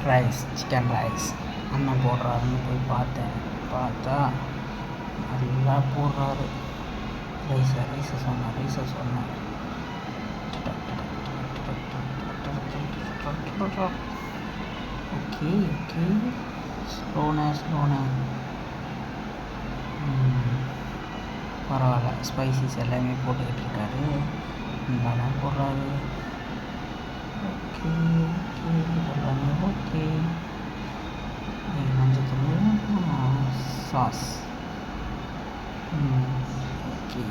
Rice, chicken rice அண்ணன் போடுறாருன்னு போய் பார்த்தேன். பார்த்தா நல்லா போடுறாரு. ரைஸை சொன்னேன். ஓகே ஸ்லோன பரவாயில்ல. ஸ்பைசிஸ் எல்லாமே போட்டுக்கிட்டு இருக்காரு. நல்லா தான் போடுறாரு. ஓகே எல்லாமே ஓகே. மஞ்சத்தூள், சாஸ் ஓகே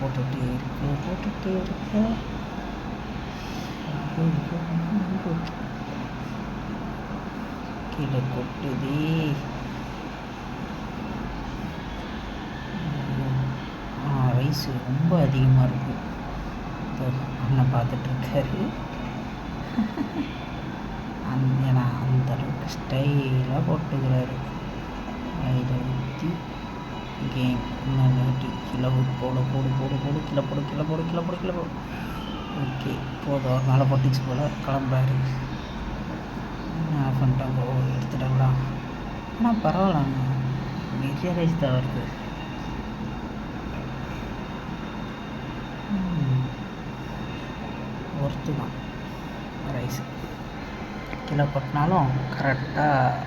போட்டுகிட்டே இருக்கு. கீழே கொட்டுதே. ரைஸ் ரொம்ப அதிகமாக இருக்குது. அண்ணன் பார்த்துட்ருக்காரு. ஏன்னா அந்த அளவுக்கு ஸ்டைலாக போட்டுக்கிறாரு. அதில் ஊற்றி கேம் இன்னொரு கிலோ போடு. கீழே போடு. ஓகே போதும். ஒரு மேலே போட்டுச்சு போல் கிளம்புறாரு. ஆஃப் பண்ணிட்டாங்க. எடுத்துட்டாங்களா? ஆனால் பரவாயில்லங்க, நிறைய ரைஸ் தான் வருது. ஒர்த்து தான் ரைஸ். கிலோ கொட்டினாலும் கரெக்டாக